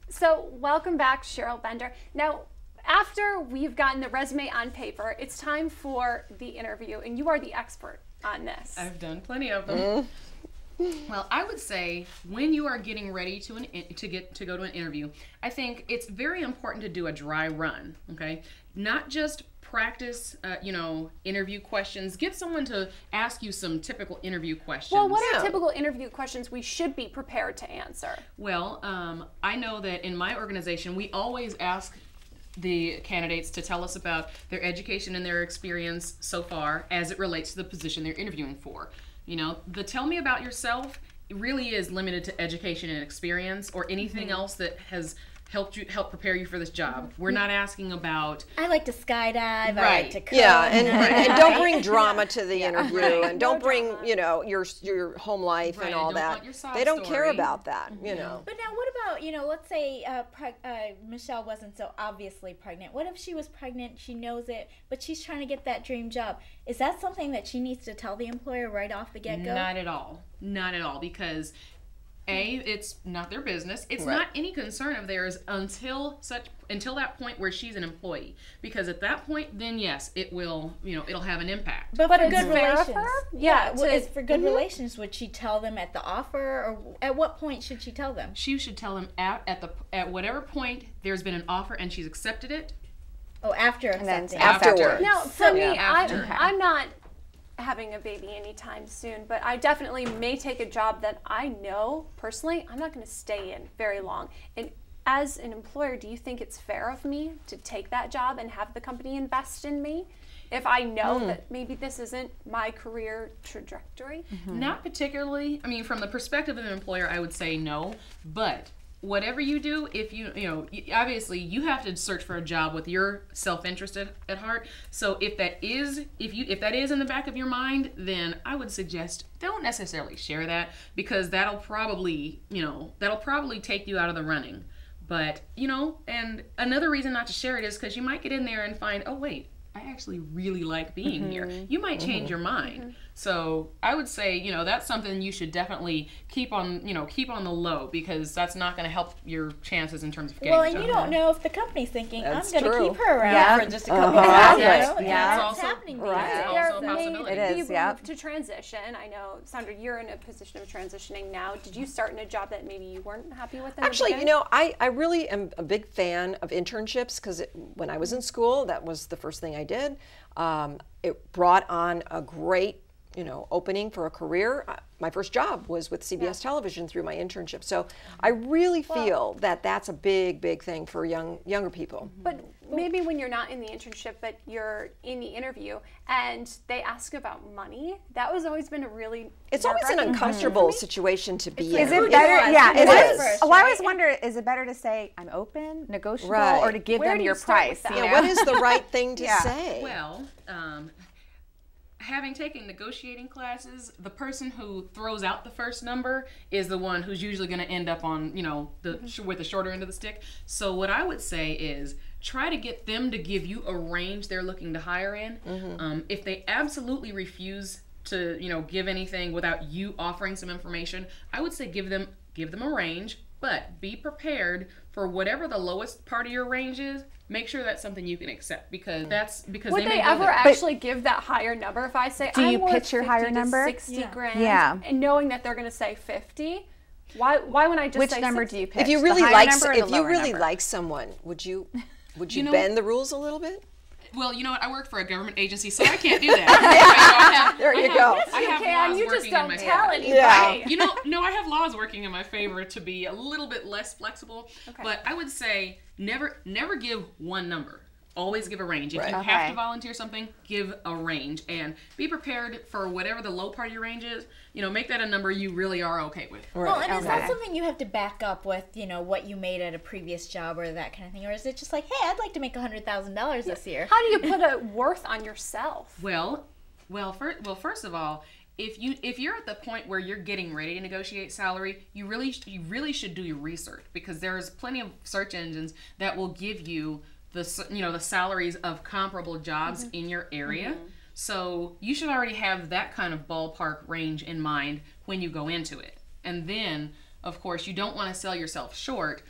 So welcome back, Sheryl Bender. Now, after we've gotten the resume on paper, it's time for the interview, and you are the expert on this. I've done plenty of them. Well, I would say when you are getting ready to go to an interview, I think it's very important to do a dry run. Okay, not just practice, interview questions. Get someone to ask you some typical interview questions. Well, what are typical interview questions we should be prepared to answer? Well, I know that in my organization, we always ask the candidates to tell us about their education and their experience so far as it relates to the position they're interviewing for. You know, the tell me about yourself really is limited to education and experience or anything else that has help prepare you for this job. We're not asking about I like to skydive, I like to cook. Yeah, and don't bring drama to the interview, and don't bring your home life and all that. They don't care about that, you know. But now, what about let's say Michelle wasn't so obviously pregnant. What if she was pregnant? She knows it, but she's trying to get that dream job. Is that something that she needs to tell the employer right off the get-go? Not at all. Not at all, because it's not their business. It's not any concern of theirs until that point where she's an employee. Because at that point, then yes, it will, it'll have an impact. But for good relations, for good relations, would she tell them at the offer, or at what point should she tell them? She should tell them at whatever point there's been an offer and she's accepted it. Oh, after accepting. Afterwards. Now, for me, I'm not having a baby anytime soon, but I definitely may take a job that I know personally I'm not going to stay in very long. And as an employer, do you think it's fair of me to take that job and have the company invest in me if I know that maybe this isn't my career trajectory? Not particularly. I mean, from the perspective of an employer, I would say no, but whatever you do, if obviously you have to search for a job with your self-interest at heart. So if that is in the back of your mind, then I would suggest don't necessarily share that, because that'll probably take you out of the running. But, and another reason not to share it is because you might get in there and find, oh wait, I actually really like being here. You might change your mind. So I would say, that's something you should definitely keep on the low, because that's not going to help your chances in terms of getting a job. Well, and you don't know if the company's thinking, That's I'm going to true. keep her around for just a couple of months. That's happening. also a possibility. It is, to transition. I know, Sandra, you're in a position of transitioning now. Did you start in a job that maybe you weren't happy with? Actually, I really am a big fan of internships, because when I was in school, that was the first thing I did. It brought on a great opening for a career. My first job was with CBS Television through my internship. So I really feel that that's a big, big thing for younger people. But maybe when you're not in the internship, but you're in the interview and they ask about money, that was always been a really It's always an uncomfortable situation to be in. Is it better? Yeah, it is. First, Well, I always wonder, is it better to say I'm open, negotiable, or to give them your price? What is the right thing to say? Well, having taken negotiating classes, the person who throws out the first number is the one who's usually going to end up on, with the shorter end of the stick. So what I would say is try to get them to give you a range they're looking to hire in. If they absolutely refuse to, give anything without you offering some information, I would say give them a range, but be prepared for whatever the lowest part of your range is. Make sure that's something you can accept, because would they ever actually give that higher number if I say do you I'm pitch your higher number? 60 grand, and knowing that they're going to say 50? Why wouldn't I just Which say number 60? do you pitch? If you really like someone, would you bend the rules a little bit? Well, you know what? I work for a government agency, so I can't do that. There you go. Yes, you can. You just don't tell anybody. Yeah. No, I have laws working in my favor to be a little bit less flexible. Okay. But I would say never give one number. Always give a range. If you have to volunteer something, give a range, and be prepared for whatever the low part of your range is. Make that a number you really are okay with. Well, and is that something you have to back up with, what you made at a previous job or that kind of thing, or is it just like, hey, I'd like to make $100,000 this year? How do you put a worth on yourself? Well, first of all, if you're at the point where you're getting ready to negotiate salary, you really should do your research, because there's plenty of search engines that will give you the salaries of comparable jobs in your area. So you should already have that kind of ballpark range in mind when you go into it. And then, of course, you don't want to sell yourself short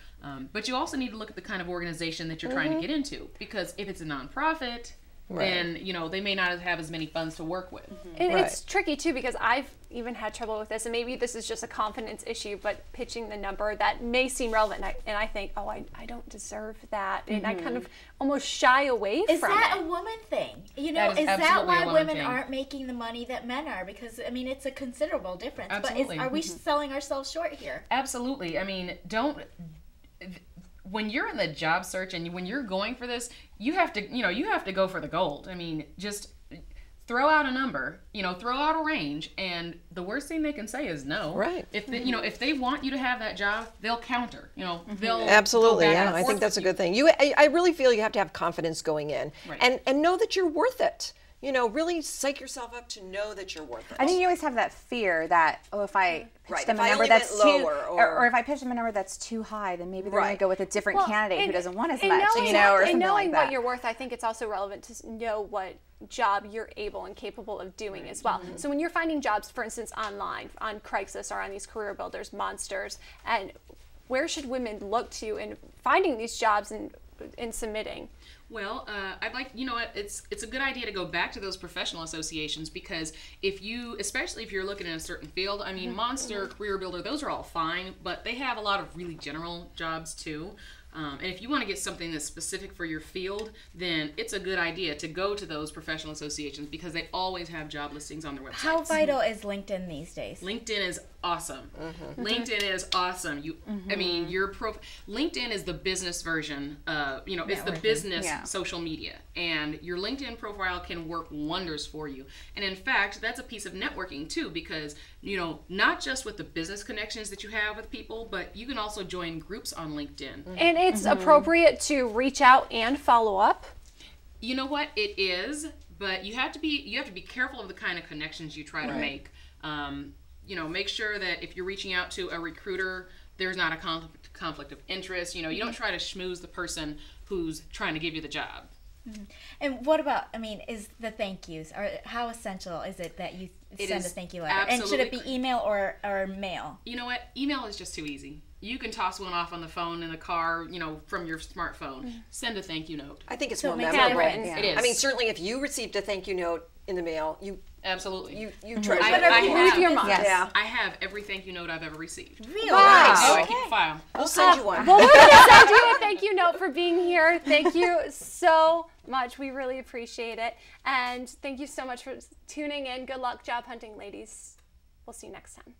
But you also need to look at the kind of organization that you're trying to get into, because if it's a nonprofit, then they may not have as many funds to work with. And it's tricky too, because I've even had trouble with this, and maybe this is just a confidence issue, but pitching the number that may seem relevant, and I think, oh, I don't deserve that, and I kind of almost shy away from it. Is that a woman thing? Is that why women aren't making the money that men are? Because I mean, it's a considerable difference. Absolutely. But are we selling ourselves short here? Absolutely. I mean, when you're in the job search and when you're going for this, you have to go for the gold. I mean, just throw out a number, throw out a range, and the worst thing they can say is no. Right. If they, if they want you to have that job, they'll counter. They'll absolutely. go back Yeah, and I forth think that's a with good thing. I really feel you have to have confidence going in, and know that you're worth it. Really psych yourself up to know that you're worth it. I think you always have that fear that, if I pitch them a number that's too lower, or if I pitch them a number that's too high, then maybe they're going to go with a different candidate who doesn't want as much, or something like that. Knowing what you're worth, I think it's also relevant to know what job you're able and capable of doing as well. So when you're finding jobs, for instance, online, on Craigslist or on these career builders, monsters, and where should women look to in finding these jobs and in submitting? Well, I'd like, it's a good idea to go back to those professional associations, because especially if you're looking in a certain field, I mean, Monster, Career Builder, those are all fine, but they have a lot of really general jobs too. And if you want to get something that's specific for your field, then it's a good idea to go to those professional associations, because they always have job listings on their websites. How vital is LinkedIn these days? LinkedIn is awesome. LinkedIn is awesome. I mean, LinkedIn is the business version. It's the business social media, and your LinkedIn profile can work wonders for you. And in fact, that's a piece of networking too, because not just with the business connections that you have with people, but you can also join groups on LinkedIn. And it's appropriate to reach out and follow up. You know what? It is, but you have to be careful of the kind of connections you try to make. Make sure that if you're reaching out to a recruiter, there's not a conflict of interest. You don't try to schmooze the person who's trying to give you the job. And what about, is the thank yous, or how essential is it that you send a thank you letter? And should it be email or mail? You know what? Email is just too easy. You can toss one off on the phone, in the car, from your smartphone. Send a thank you note. I think it's more memorable. It is. I mean, certainly if you received a thank you note in the mail, you treasure it. I have every thank you note I've ever received. Really? Wow. I keep a file. We'll send you one. Well, we're going to send you a thank you note for being here. Thank you so much. We really appreciate it. And thank you so much for tuning in. Good luck job hunting, ladies. We'll see you next time.